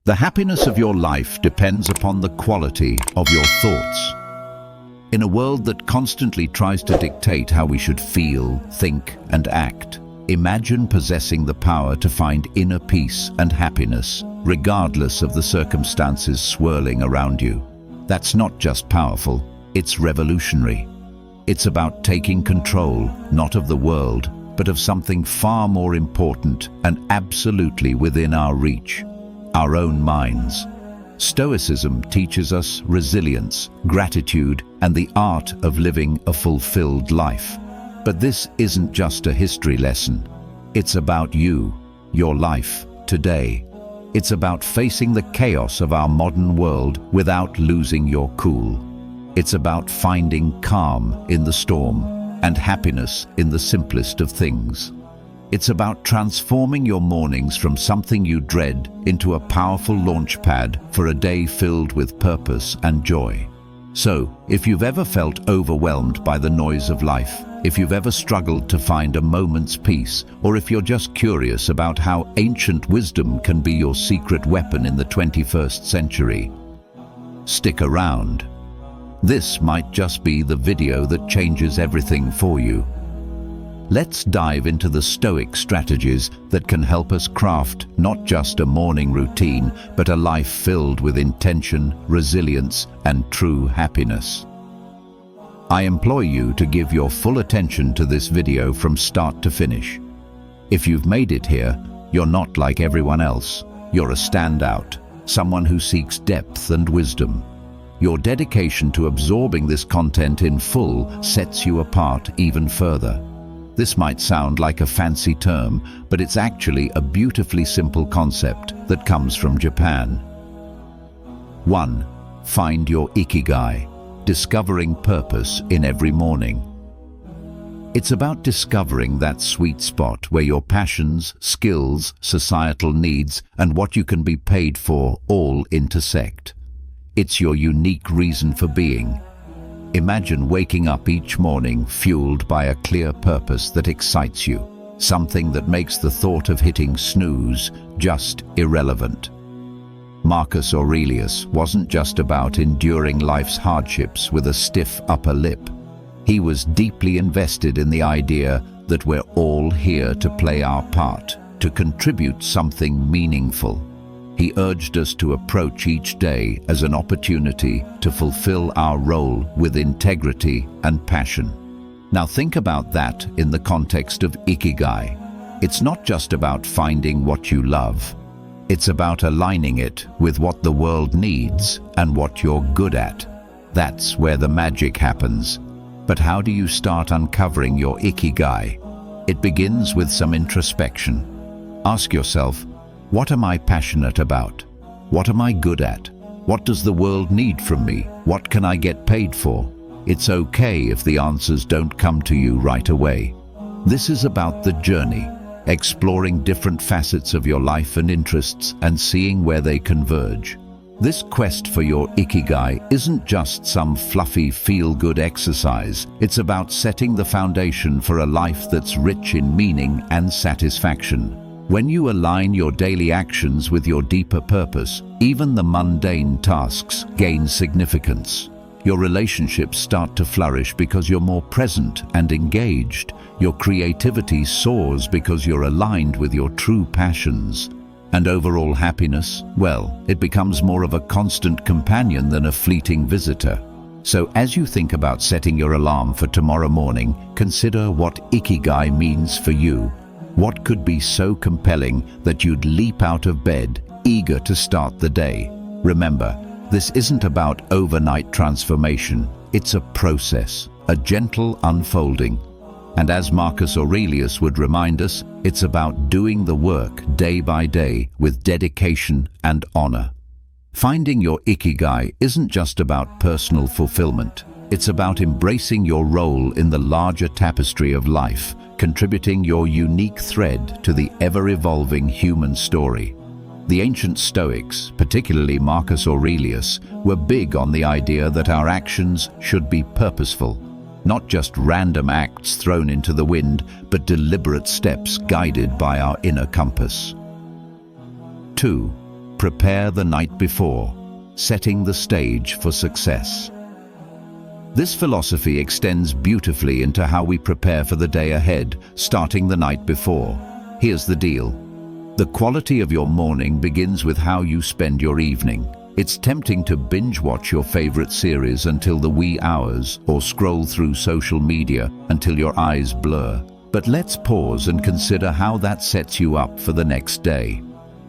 The happiness of your life depends upon the quality of your thoughts. In a world that constantly tries to dictate how we should feel, think, and act, imagine possessing the power to find inner peace and happiness, regardless of the circumstances swirling around you. That's not just powerful, it's revolutionary. It's about taking control, not of the world, but of something far more important and absolutely within our reach: our own minds. Stoicism teaches us resilience, gratitude, and the art of living a fulfilled life. But this isn't just a history lesson. It's about you, your life, today. It's about facing the chaos of our modern world without losing your cool. It's about finding calm in the storm and happiness in the simplest of things. It's about transforming your mornings from something you dread into a powerful launchpad for a day filled with purpose and joy. So, if you've ever felt overwhelmed by the noise of life, if you've ever struggled to find a moment's peace, or if you're just curious about how ancient wisdom can be your secret weapon in the 21st century, stick around. This might just be the video that changes everything for you. Let's dive into the Stoic strategies that can help us craft not just a morning routine, but a life filled with intention, resilience, and true happiness. I implore you to give your full attention to this video from start to finish. If you've made it here, you're not like everyone else. You're a standout, someone who seeks depth and wisdom. Your dedication to absorbing this content in full sets you apart even further. This might sound like a fancy term, but it's actually a beautifully simple concept that comes from Japan. 1. Find your ikigai, discovering purpose in every morning. It's about discovering that sweet spot where your passions, skills, societal needs, and what you can be paid for all intersect. It's your unique reason for being. Imagine waking up each morning fueled by a clear purpose that excites you, something that makes the thought of hitting snooze just irrelevant. Marcus Aurelius wasn't just about enduring life's hardships with a stiff upper lip. He was deeply invested in the idea that we're all here to play our part, to contribute something meaningful. He urged us to approach each day as an opportunity to fulfill our role with integrity and passion. Now think about that in the context of ikigai. It's not just about finding what you love. It's about aligning it with what the world needs and what you're good at. That's where the magic happens. But how do you start uncovering your ikigai? It begins with some introspection. Ask yourself, what am I passionate about? What am I good at? What does the world need from me? What can I get paid for? It's okay if the answers don't come to you right away. This is about the journey, exploring different facets of your life and interests and seeing where they converge. This quest for your ikigai isn't just some fluffy feel-good exercise. It's about setting the foundation for a life that's rich in meaning and satisfaction. When you align your daily actions with your deeper purpose, even the mundane tasks gain significance. Your relationships start to flourish because you're more present and engaged. Your creativity soars because you're aligned with your true passions. And overall happiness, well, it becomes more of a constant companion than a fleeting visitor. So as you think about setting your alarm for tomorrow morning, consider what ikigai means for you. What could be so compelling that you'd leap out of bed, eager to start the day? Remember, this isn't about overnight transformation. It's a process, a gentle unfolding. And as Marcus Aurelius would remind us, it's about doing the work day by day with dedication and honor. Finding your ikigai isn't just about personal fulfillment. It's about embracing your role in the larger tapestry of life, contributing your unique thread to the ever-evolving human story. The ancient Stoics, particularly Marcus Aurelius, were big on the idea that our actions should be purposeful, not just random acts thrown into the wind, but deliberate steps guided by our inner compass. 2. prepare the night before, setting the stage for success. This philosophy extends beautifully into how we prepare for the day ahead, starting the night before. Here's the deal. The quality of your morning begins with how you spend your evening. It's tempting to binge-watch your favorite series until the wee hours, or scroll through social media until your eyes blur. But let's pause and consider how that sets you up for the next day.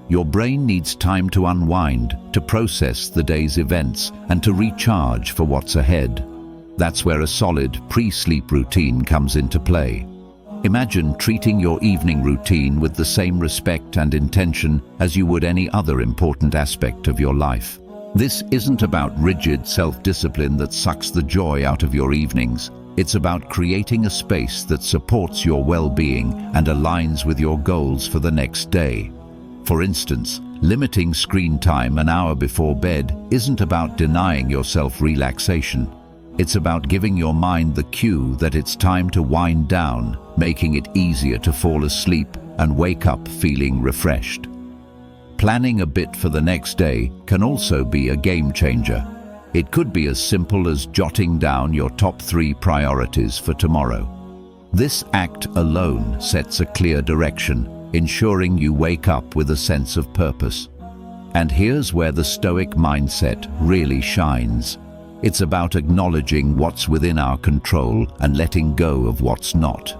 Your brain needs time to unwind, to process the day's events, and to recharge for what's ahead. That's where a solid pre-sleep routine comes into play. Imagine treating your evening routine with the same respect and intention as you would any other important aspect of your life. This isn't about rigid self-discipline that sucks the joy out of your evenings. It's about creating a space that supports your well-being and aligns with your goals for the next day. For instance, limiting screen time an hour before bed isn't about denying yourself relaxation. It's about giving your mind the cue that it's time to wind down, making it easier to fall asleep and wake up feeling refreshed. Planning a bit for the next day can also be a game changer. It could be as simple as jotting down your top 3 priorities for tomorrow. This act alone sets a clear direction, ensuring you wake up with a sense of purpose. And here's where the Stoic mindset really shines. It's about acknowledging what's within our control and letting go of what's not.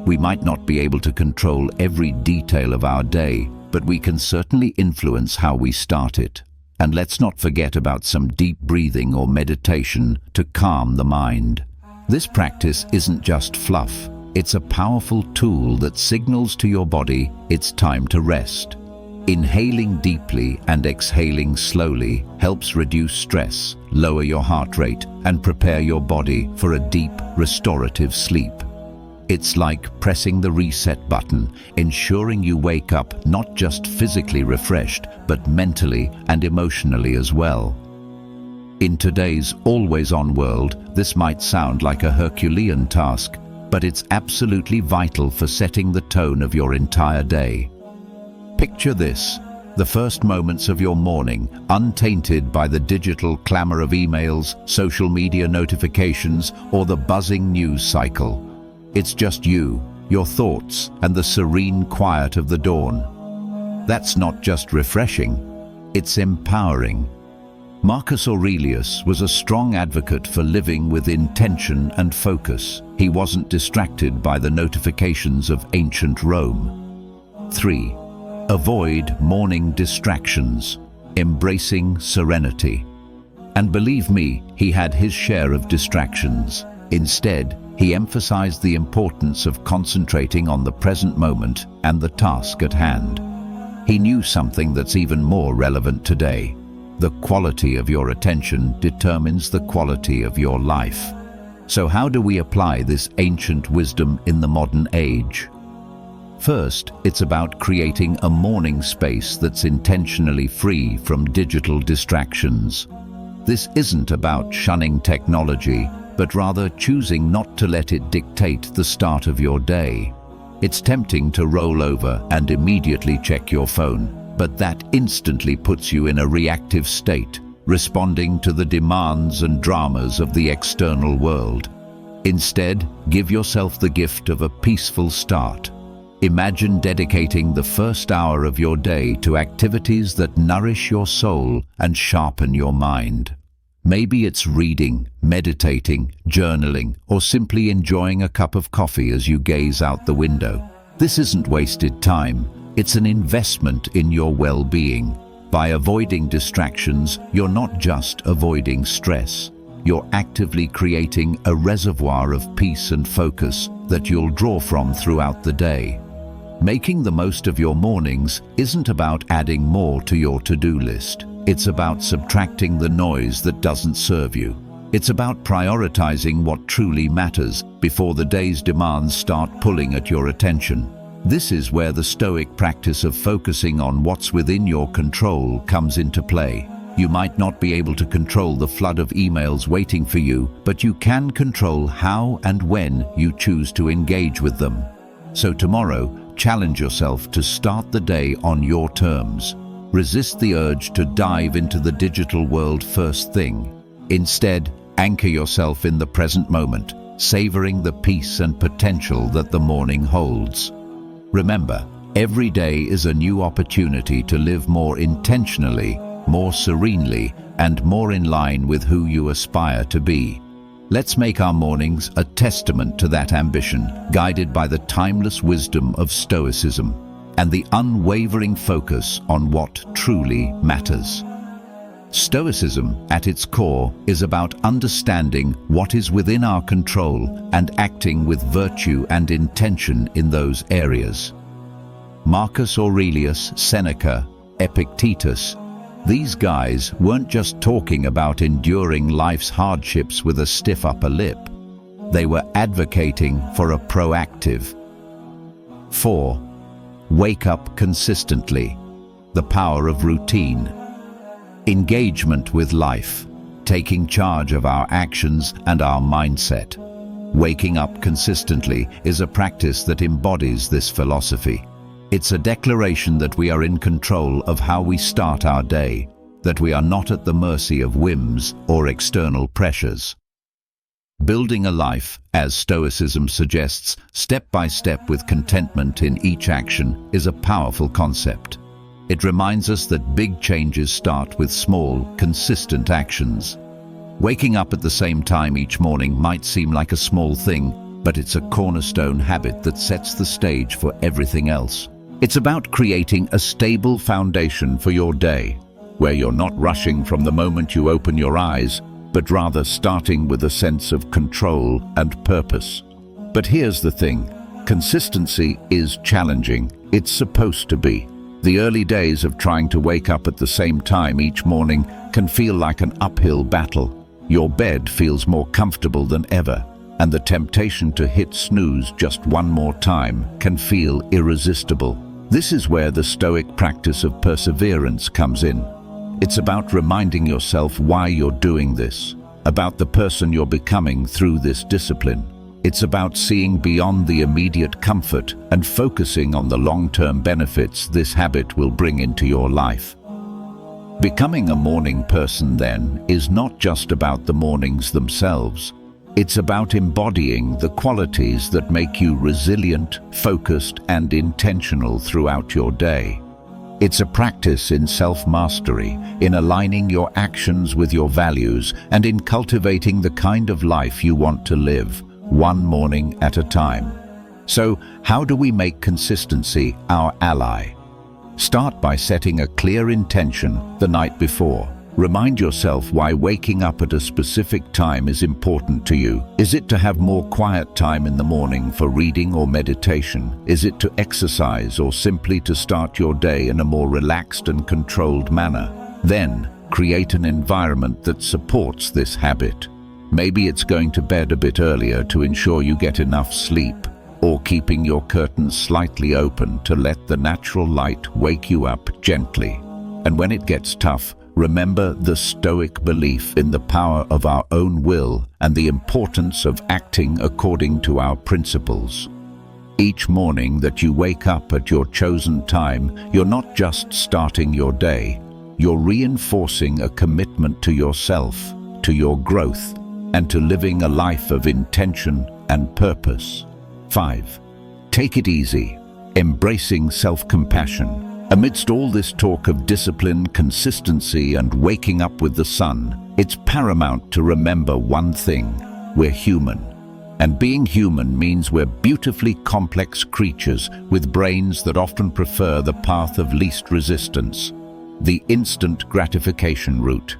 We might not be able to control every detail of our day, but we can certainly influence how we start it. And let's not forget about some deep breathing or meditation to calm the mind. This practice isn't just fluff. It's a powerful tool that signals to your body it's time to rest. Inhaling deeply and exhaling slowly helps reduce stress, lower your heart rate, and prepare your body for a deep, restorative sleep. It's like pressing the reset button, ensuring you wake up not just physically refreshed, but mentally and emotionally as well. In today's always-on world, this might sound like a Herculean task, but it's absolutely vital for setting the tone of your entire day. Picture this: the first moments of your morning, untainted by the digital clamor of emails, social media notifications, or the buzzing news cycle. It's just you, your thoughts, and the serene quiet of the dawn. That's not just refreshing, it's empowering. Marcus Aurelius was a strong advocate for living with intention and focus. He wasn't distracted by the notifications of ancient Rome. 3. Avoid morning distractions, embracing serenity. And believe me, he had his share of distractions. Instead, he emphasized the importance of concentrating on the present moment and the task at hand. He knew something that's even more relevant today. The quality of your attention determines the quality of your life. So how do we apply this ancient wisdom in the modern age? First, it's about creating a morning space that's intentionally free from digital distractions. This isn't about shunning technology, but rather choosing not to let it dictate the start of your day. It's tempting to roll over and immediately check your phone, but that instantly puts you in a reactive state, responding to the demands and dramas of the external world. Instead, give yourself the gift of a peaceful start. Imagine dedicating the first hour of your day to activities that nourish your soul and sharpen your mind. Maybe it's reading, meditating, journaling, or simply enjoying a cup of coffee as you gaze out the window. This isn't wasted time, it's an investment in your well-being. By avoiding distractions, you're not just avoiding stress. You're actively creating a reservoir of peace and focus that you'll draw from throughout the day. Making the most of your mornings isn't about adding more to your to-do list. It's about subtracting the noise that doesn't serve you. It's about prioritizing what truly matters before the day's demands start pulling at your attention. This is where the Stoic practice of focusing on what's within your control comes into play. You might not be able to control the flood of emails waiting for you, but you can control how and when you choose to engage with them. So tomorrow, challenge yourself to start the day on your terms. Resist the urge to dive into the digital world first thing. Instead, anchor yourself in the present moment, savoring the peace and potential that the morning holds. Remember, every day is a new opportunity to live more intentionally, more serenely, and more in line with who you aspire to be. Let's make our mornings a testament to that ambition, guided by the timeless wisdom of Stoicism and the unwavering focus on what truly matters. Stoicism, at its core, is about understanding what is within our control and acting with virtue and intention in those areas. Marcus Aurelius, Seneca, Epictetus, these guys weren't just talking about enduring life's hardships with a stiff upper lip. They were advocating for a proactive. 4. Wake up consistently. The power of routine. Engagement with life, taking charge of our actions and our mindset. Waking up consistently is a practice that embodies this philosophy. It's a declaration that we are in control of how we start our day, that we are not at the mercy of whims or external pressures. Building a life, as Stoicism suggests, step by step with contentment in each action, is a powerful concept. It reminds us that big changes start with small, consistent actions. Waking up at the same time each morning might seem like a small thing, but it's a cornerstone habit that sets the stage for everything else. It's about creating a stable foundation for your day, where you're not rushing from the moment you open your eyes, but rather starting with a sense of control and purpose. But here's the thing, consistency is challenging. It's supposed to be. The early days of trying to wake up at the same time each morning can feel like an uphill battle. Your bed feels more comfortable than ever, and the temptation to hit snooze just one more time can feel irresistible. This is where the Stoic practice of perseverance comes in. It's about reminding yourself why you're doing this, about the person you're becoming through this discipline. It's about seeing beyond the immediate comfort and focusing on the long-term benefits this habit will bring into your life. Becoming a morning person, then, is not just about the mornings themselves. It's about embodying the qualities that make you resilient, focused, and intentional throughout your day. It's a practice in self-mastery, in aligning your actions with your values, and in cultivating the kind of life you want to live, one morning at a time. So, how do we make consistency our ally? Start by setting a clear intention the night before. Remind yourself why waking up at a specific time is important to you. Is it to have more quiet time in the morning for reading or meditation? Is it to exercise, or simply to start your day in a more relaxed and controlled manner? Then, create an environment that supports this habit. Maybe it's going to bed a bit earlier to ensure you get enough sleep, or keeping your curtains slightly open to let the natural light wake you up gently. And when it gets tough, remember the Stoic belief in the power of our own will and the importance of acting according to our principles. Each morning that you wake up at your chosen time, you're not just starting your day, you're reinforcing a commitment to yourself, to your growth, and to living a life of intention and purpose. 5. Take it easy. Embracing self-compassion. Amidst all this talk of discipline, consistency, and waking up with the sun, it's paramount to remember one thing: we're human. And being human means we're beautifully complex creatures with brains that often prefer the path of least resistance, the instant gratification route.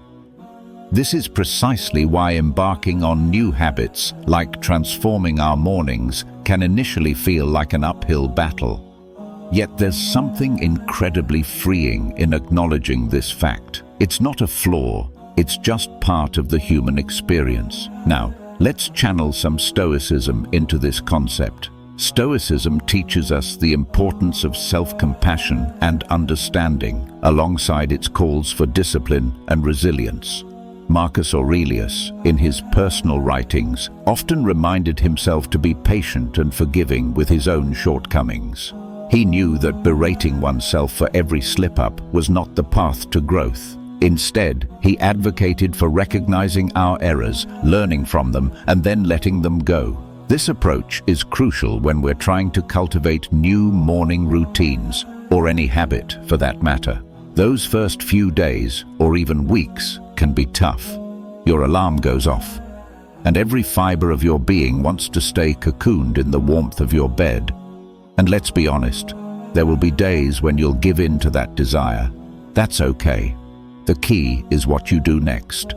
This is precisely why embarking on new habits, like transforming our mornings, can initially feel like an uphill battle. Yet there's something incredibly freeing in acknowledging this fact. It's not a flaw, it's just part of the human experience. Now, let's channel some Stoicism into this concept. Stoicism teaches us the importance of self-compassion and understanding, alongside its calls for discipline and resilience. Marcus Aurelius, in his personal writings, often reminded himself to be patient and forgiving with his own shortcomings. He knew that berating oneself for every slip-up was not the path to growth. Instead, he advocated for recognizing our errors, learning from them, and then letting them go. This approach is crucial when we're trying to cultivate new morning routines, or any habit for that matter. Those first few days, or even weeks, can be tough. Your alarm goes off, and every fiber of your being wants to stay cocooned in the warmth of your bed. And let's be honest, there will be days when you'll give in to that desire. That's okay. The key is what you do next.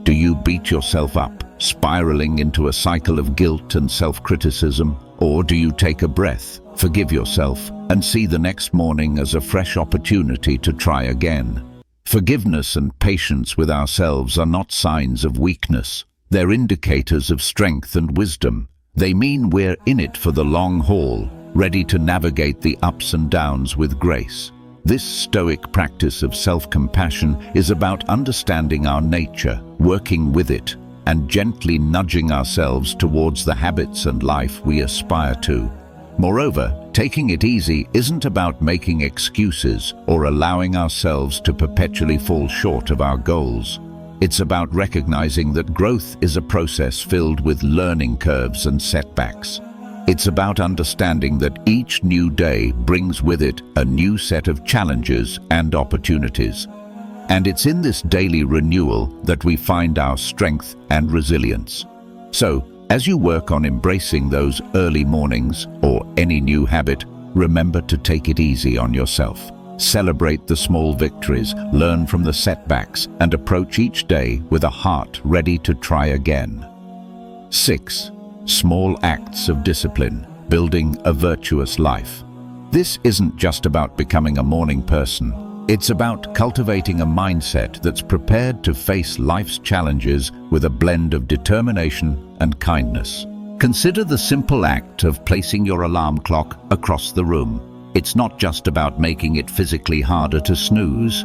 Do you beat yourself up, spiraling into a cycle of guilt and self-criticism? Or do you take a breath, forgive yourself, and see the next morning as a fresh opportunity to try again? Forgiveness and patience with ourselves are not signs of weakness. They're indicators of strength and wisdom. They mean we're in it for the long haul, ready to navigate the ups and downs with grace. This stoic practice of self-compassion is about understanding our nature, working with it, and gently nudging ourselves towards the habits and life we aspire to. Moreover, taking it easy isn't about making excuses or allowing ourselves to perpetually fall short of our goals. It's about recognizing that growth is a process filled with learning curves and setbacks. It's about understanding that each new day brings with it a new set of challenges and opportunities. And it's in this daily renewal that we find our strength and resilience. So, as you work on embracing those early mornings or any new habit, remember to take it easy on yourself. Celebrate the small victories, learn from the setbacks, and approach each day with a heart ready to try again. 6. Small acts of discipline, building a virtuous life. This isn't just about becoming a morning person. It's about cultivating a mindset that's prepared to face life's challenges with a blend of determination and kindness. Consider the simple act of placing your alarm clock across the room. It's not just about making it physically harder to snooze.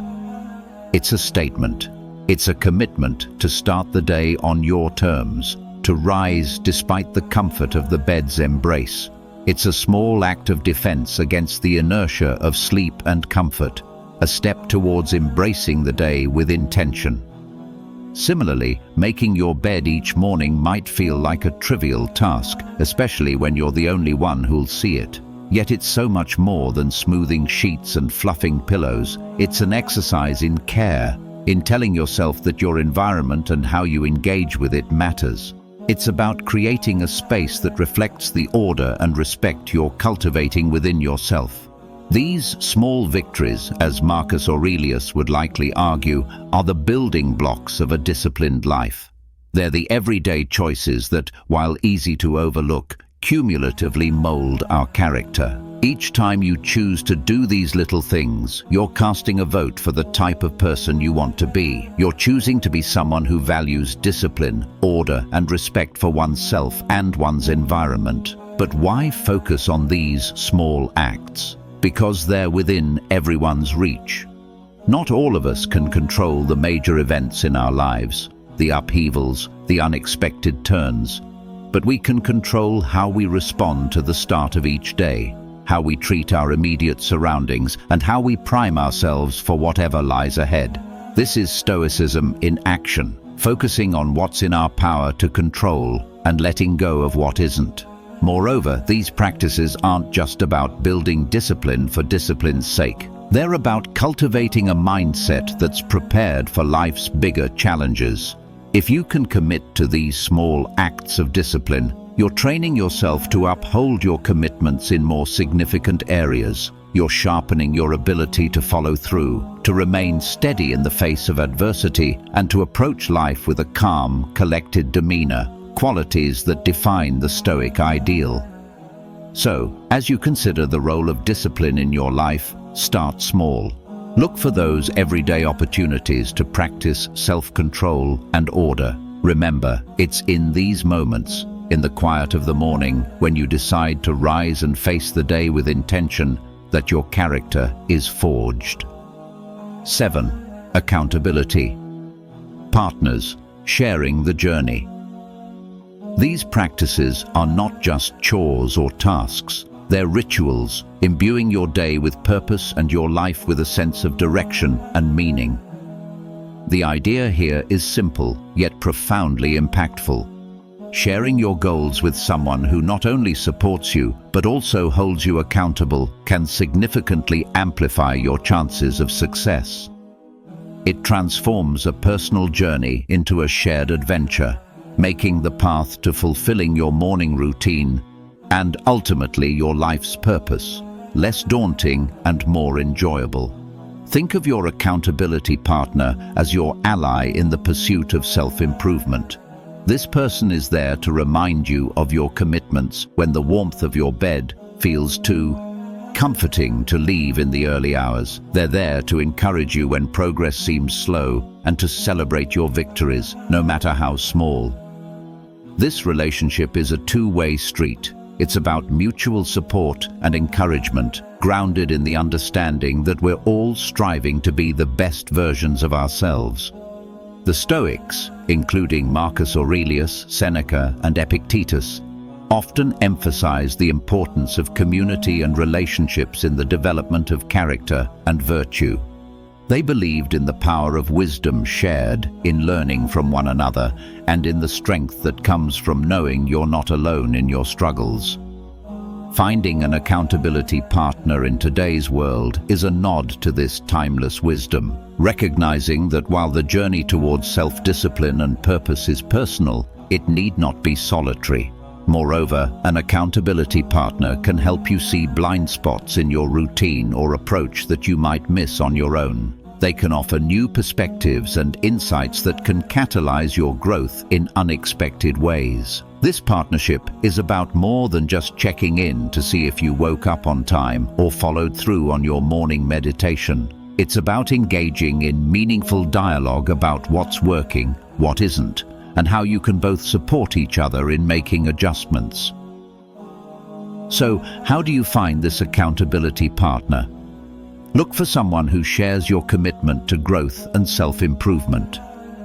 It's a statement. It's a commitment to start the day on your terms, to rise despite the comfort of the bed's embrace. It's a small act of defense against the inertia of sleep and comfort, a step towards embracing the day with intention. Similarly, making your bed each morning might feel like a trivial task, especially when you're the only one who'll see it. Yet it's so much more than smoothing sheets and fluffing pillows. It's an exercise in care, in telling yourself that your environment and how you engage with it matters. It's about creating a space that reflects the order and respect you're cultivating within yourself. These small victories, as Marcus Aurelius would likely argue, are the building blocks of a disciplined life. They're the everyday choices that, while easy to overlook, cumulatively mold our character. Each time you choose to do these little things, you're casting a vote for the type of person you want to be. You're choosing to be someone who values discipline, order, and respect for oneself and one's environment. But why focus on these small acts? Because they're within everyone's reach. Not all of us can control the major events in our lives, the upheavals, the unexpected turns, but we can control how we respond to the start of each day, how we treat our immediate surroundings, and how we prime ourselves for whatever lies ahead. This is Stoicism in action, focusing on what's in our power to control and letting go of what isn't. Moreover, these practices aren't just about building discipline for discipline's sake. They're about cultivating a mindset that's prepared for life's bigger challenges. If you can commit to these small acts of discipline, you're training yourself to uphold your commitments in more significant areas. You're sharpening your ability to follow through, to remain steady in the face of adversity, and to approach life with a calm, collected demeanor, qualities that define the Stoic ideal. So, as you consider the role of discipline in your life, start small. Look for those everyday opportunities to practice self-control and order. Remember, it's in these moments, in the quiet of the morning, when you decide to rise and face the day with intention, that your character is forged. 7. Accountability. Partners, sharing the journey. These practices are not just chores or tasks. They're rituals, imbuing your day with purpose and your life with a sense of direction and meaning. The idea here is simple, yet profoundly impactful. Sharing your goals with someone who not only supports you, but also holds you accountable can significantly amplify your chances of success. It transforms a personal journey into a shared adventure, making the path to fulfilling your morning routine and ultimately your life's purpose less daunting and more enjoyable. Think of your accountability partner as your ally in the pursuit of self-improvement. This person is there to remind you of your commitments when the warmth of your bed feels too comforting to leave in the early hours. They're there to encourage you when progress seems slow and to celebrate your victories, no matter how small. This relationship is a two-way street. It's about mutual support and encouragement, grounded in the understanding that we're all striving to be the best versions of ourselves. The Stoics, including Marcus Aurelius, Seneca, and Epictetus, often emphasize the importance of community and relationships in the development of character and virtue. They believed in the power of wisdom shared, in learning from one another, and in the strength that comes from knowing you're not alone in your struggles. Finding an accountability partner in today's world is a nod to this timeless wisdom, recognizing that while the journey towards self-discipline and purpose is personal, it need not be solitary. Moreover, an accountability partner can help you see blind spots in your routine or approach that you might miss on your own. They can offer new perspectives and insights that can catalyze your growth in unexpected ways. This partnership is about more than just checking in to see if you woke up on time or followed through on your morning meditation. It's about engaging in meaningful dialogue about what's working, what isn't, and how you can both support each other in making adjustments. So, how do you find this accountability partner? Look for someone who shares your commitment to growth and self-improvement.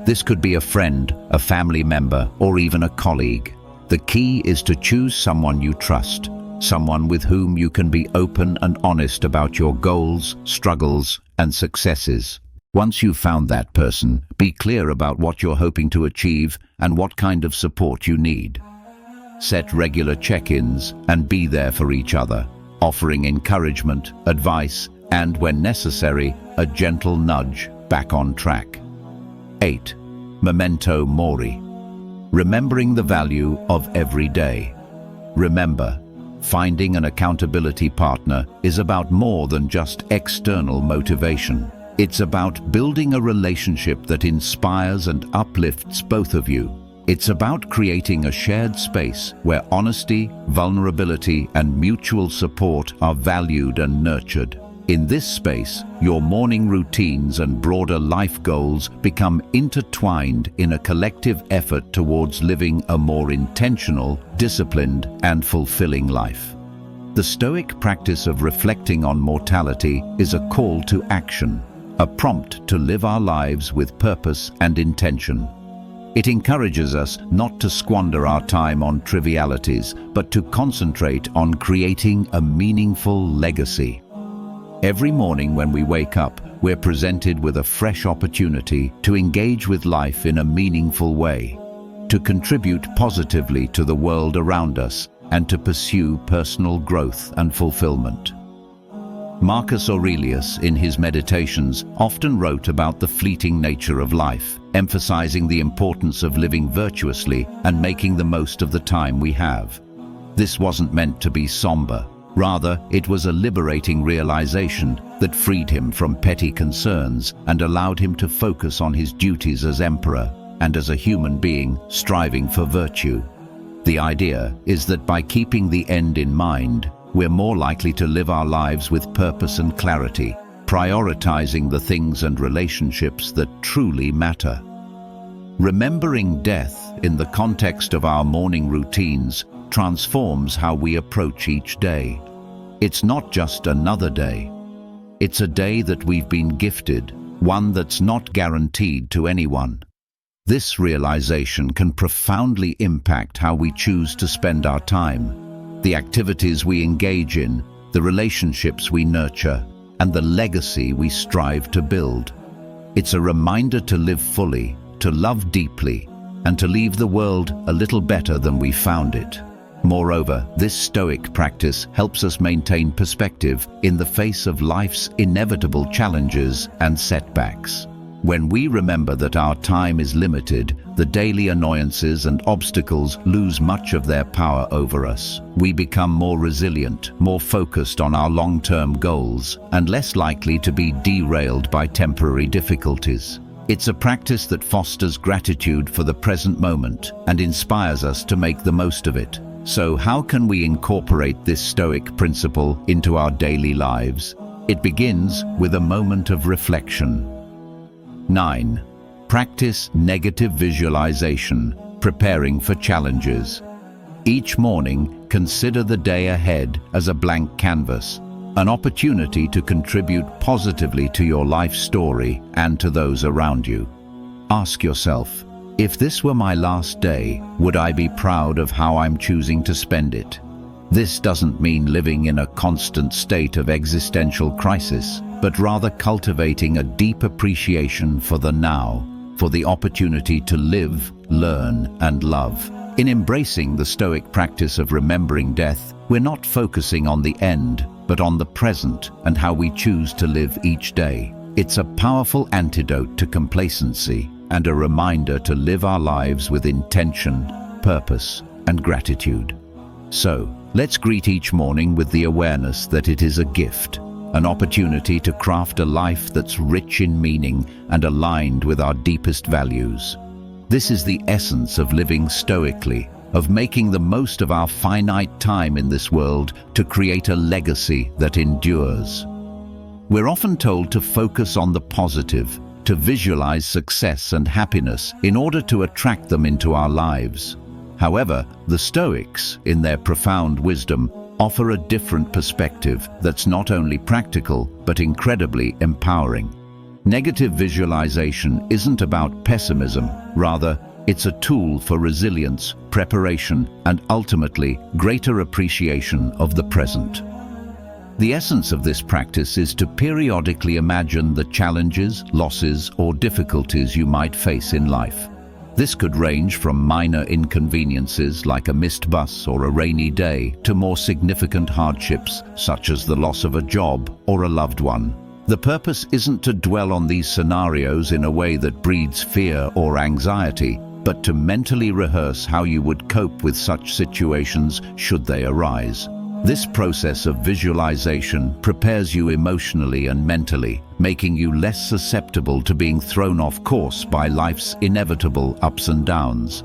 This could be a friend, a family member, or even a colleague. The key is to choose someone you trust, someone with whom you can be open and honest about your goals, struggles, and successes. Once you've found that person, be clear about what you're hoping to achieve and what kind of support you need. Set regular check-ins and be there for each other, offering encouragement, advice, and, when necessary, a gentle nudge back on track. 8. Memento mori. Remembering the value of every day. Remember, finding an accountability partner is about more than just external motivation. It's about building a relationship that inspires and uplifts both of you. It's about creating a shared space where honesty, vulnerability, and mutual support are valued and nurtured. In this space, your morning routines and broader life goals become intertwined in a collective effort towards living a more intentional, disciplined, and fulfilling life. The Stoic practice of reflecting on mortality is a call to action, a prompt to live our lives with purpose and intention. It encourages us not to squander our time on trivialities, but to concentrate on creating a meaningful legacy. Every morning when we wake up, we're presented with a fresh opportunity to engage with life in a meaningful way, to contribute positively to the world around us, and to pursue personal growth and fulfillment. Marcus Aurelius, in his Meditations, often wrote about the fleeting nature of life, emphasizing the importance of living virtuously and making the most of the time we have. This wasn't meant to be somber. Rather, it was a liberating realization that freed him from petty concerns and allowed him to focus on his duties as emperor and as a human being striving for virtue. The idea is that by keeping the end in mind, we're more likely to live our lives with purpose and clarity, prioritizing the things and relationships that truly matter. Remembering death in the context of our morning routines transforms how we approach each day. It's not just another day. It's a day that we've been gifted, one that's not guaranteed to anyone. This realization can profoundly impact how we choose to spend our time. the activities we engage in, the relationships we nurture, and the legacy we strive to build. It's a reminder to live fully, to love deeply, and to leave the world a little better than we found it. Moreover, this stoic practice helps us maintain perspective in the face of life's inevitable challenges and setbacks. When we remember that our time is limited, the daily annoyances and obstacles lose much of their power over us. We become more resilient, more focused on our long-term goals, and less likely to be derailed by temporary difficulties. It's a practice that fosters gratitude for the present moment and inspires us to make the most of it. So how can we incorporate this stoic principle into our daily lives? It begins with a moment of reflection. 9. Practice negative visualization, preparing for challenges. Each morning, consider the day ahead as a blank canvas, an opportunity to contribute positively to your life story and to those around you. Ask yourself, if this were my last day, would I be proud of how I'm choosing to spend it? This doesn't mean living in a constant state of existential crisis, but rather cultivating a deep appreciation for the now, for the opportunity to live, learn, and love. In embracing the Stoic practice of remembering death, we're not focusing on the end, but on the present and how we choose to live each day. It's a powerful antidote to complacency and a reminder to live our lives with intention, purpose, and gratitude. So, let's greet each morning with the awareness that it is a gift, an opportunity to craft a life that's rich in meaning and aligned with our deepest values. This is the essence of living stoically, of making the most of our finite time in this world to create a legacy that endures. We're often told to focus on the positive, to visualize success and happiness in order to attract them into our lives. However, the Stoics, in their profound wisdom, offer a different perspective that's not only practical, but incredibly empowering. Negative visualization isn't about pessimism. Rather, it's a tool for resilience, preparation, and ultimately, greater appreciation of the present. The essence of this practice is to periodically imagine the challenges, losses, or difficulties you might face in life. This could range from minor inconveniences like a missed bus or a rainy day to more significant hardships such as the loss of a job or a loved one. The purpose isn't to dwell on these scenarios in a way that breeds fear or anxiety, but to mentally rehearse how you would cope with such situations should they arise. This process of visualization prepares you emotionally and mentally, making you less susceptible to being thrown off course by life's inevitable ups and downs.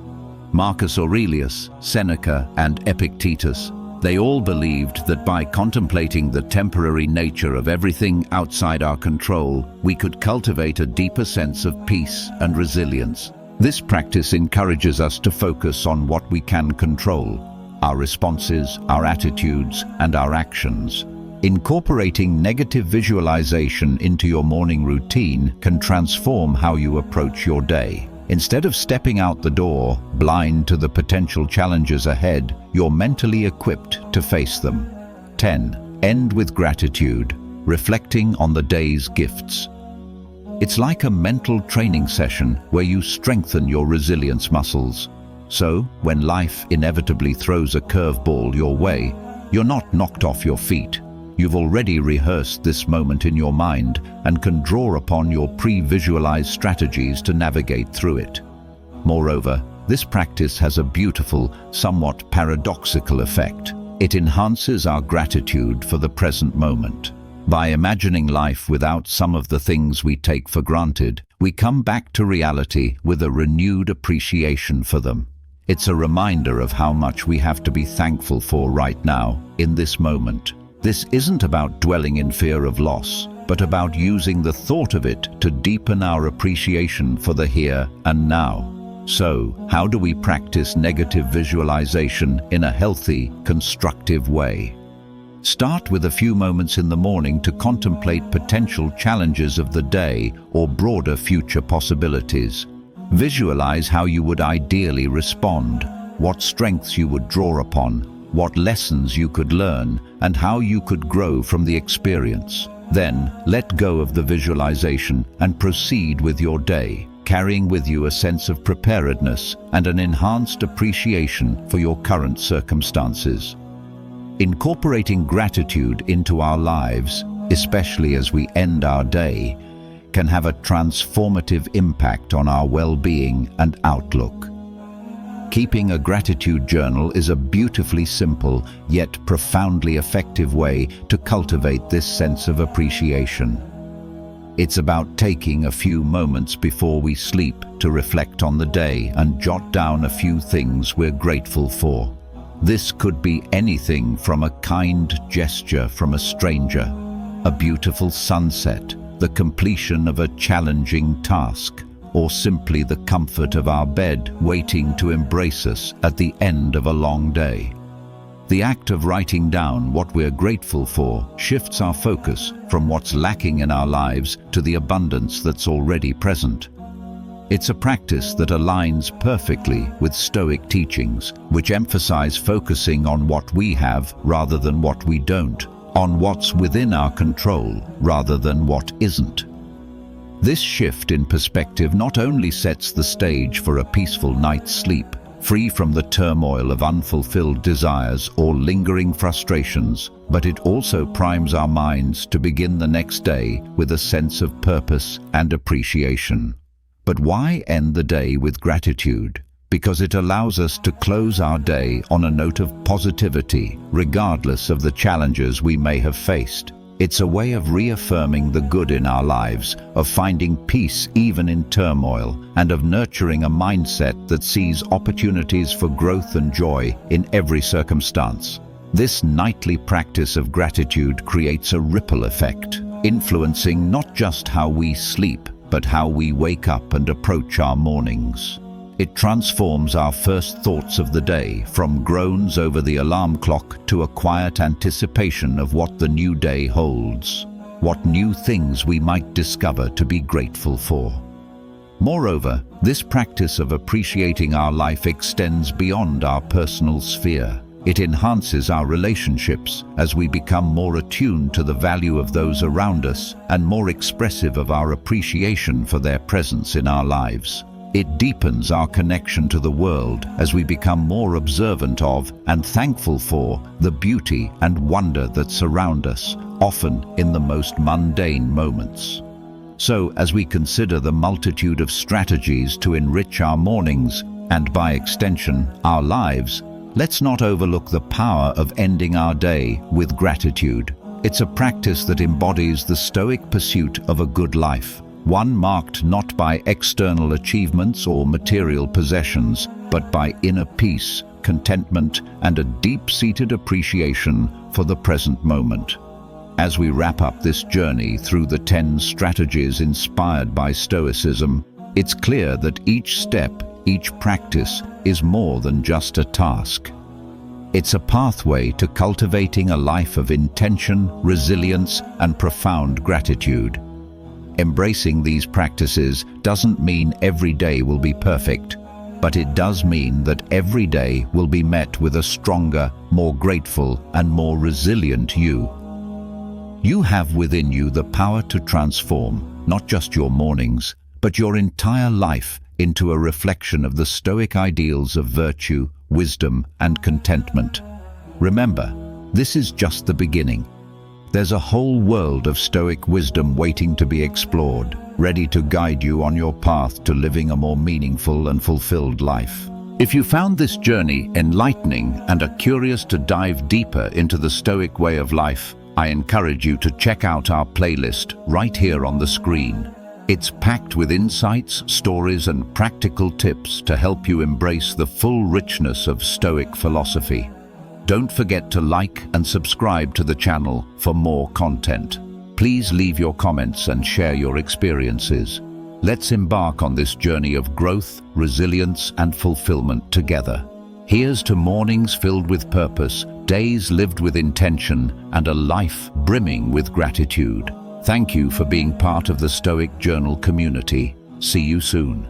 Marcus Aurelius, Seneca, and Epictetus, they all believed that by contemplating the temporary nature of everything outside our control, we could cultivate a deeper sense of peace and resilience. This practice encourages us to focus on what we can control: our responses, our attitudes, and our actions. Incorporating negative visualization into your morning routine can transform how you approach your day. Instead of stepping out the door, blind to the potential challenges ahead, you're mentally equipped to face them. 10. End with gratitude, reflecting on the day's gifts. It's like a mental training session where you strengthen your resilience muscles. So, when life inevitably throws a curveball your way, you're not knocked off your feet. You've already rehearsed this moment in your mind and can draw upon your pre-visualized strategies to navigate through it. Moreover, this practice has a beautiful, somewhat paradoxical effect. It enhances our gratitude for the present moment. By imagining life without some of the things we take for granted, we come back to reality with a renewed appreciation for them. It's a reminder of how much we have to be thankful for right now, in this moment. This isn't about dwelling in fear of loss, but about using the thought of it to deepen our appreciation for the here and now. So, how do we practice negative visualization in a healthy, constructive way? Start with a few moments in the morning to contemplate potential challenges of the day or broader future possibilities. Visualize how you would ideally respond, what strengths you would draw upon, what lessons you could learn, and how you could grow from the experience. Then, let go of the visualization and proceed with your day, carrying with you a sense of preparedness and an enhanced appreciation for your current circumstances. Incorporating gratitude into our lives, especially as we end our day, can have a transformative impact on our well-being and outlook. Keeping a gratitude journal is a beautifully simple yet profoundly effective way to cultivate this sense of appreciation. It's about taking a few moments before we sleep to reflect on the day and jot down a few things we're grateful for. This could be anything from a kind gesture from a stranger, a beautiful sunset, the completion of a challenging task, or simply the comfort of our bed waiting to embrace us at the end of a long day. The act of writing down what we're grateful for shifts our focus from what's lacking in our lives to the abundance that's already present. It's a practice that aligns perfectly with Stoic teachings, which emphasize focusing on what we have rather than what we don't, on what's within our control rather than what isn't. This shift in perspective not only sets the stage for a peaceful night's sleep, free from the turmoil of unfulfilled desires or lingering frustrations, but it also primes our minds to begin the next day with a sense of purpose and appreciation. But why end the day with gratitude? Because it allows us to close our day on a note of positivity, regardless of the challenges we may have faced. It's a way of reaffirming the good in our lives, of finding peace even in turmoil, and of nurturing a mindset that sees opportunities for growth and joy in every circumstance. This nightly practice of gratitude creates a ripple effect, influencing not just how we sleep, but how we wake up and approach our mornings. It transforms our first thoughts of the day from groans over the alarm clock to a quiet anticipation of what the new day holds, what new things we might discover to be grateful for. Moreover, this practice of appreciating our life extends beyond our personal sphere. It enhances our relationships as we become more attuned to the value of those around us and more expressive of our appreciation for their presence in our lives. It deepens our connection to the world as we become more observant of and thankful for the beauty and wonder that surround us, often in the most mundane moments. So, as we consider the multitude of strategies to enrich our mornings, and by extension, our lives, let's not overlook the power of ending our day with gratitude. It's a practice that embodies the Stoic pursuit of a good life. One marked not by external achievements or material possessions, but by inner peace, contentment, and a deep-seated appreciation for the present moment. As we wrap up this journey through the 10 strategies inspired by Stoicism, it's clear that each step, each practice, is more than just a task. It's a pathway to cultivating a life of intention, resilience, and profound gratitude. Embracing these practices doesn't mean every day will be perfect, but it does mean that every day will be met with a stronger, more grateful, and more resilient you. You have within you the power to transform not just your mornings, but your entire life into a reflection of the Stoic ideals of virtue, wisdom, and contentment. Remember, this is just the beginning. There's a whole world of Stoic wisdom waiting to be explored, ready to guide you on your path to living a more meaningful and fulfilled life. If you found this journey enlightening and are curious to dive deeper into the Stoic way of life, I encourage you to check out our playlist right here on the screen. It's packed with insights, stories, and practical tips to help you embrace the full richness of Stoic philosophy. Don't forget to like and subscribe to the channel for more content. Please leave your comments and share your experiences. Let's embark on this journey of growth, resilience, and fulfillment together. Here's to mornings filled with purpose, days lived with intention, and a life brimming with gratitude. Thank you for being part of the Stoic Journal community. See you soon.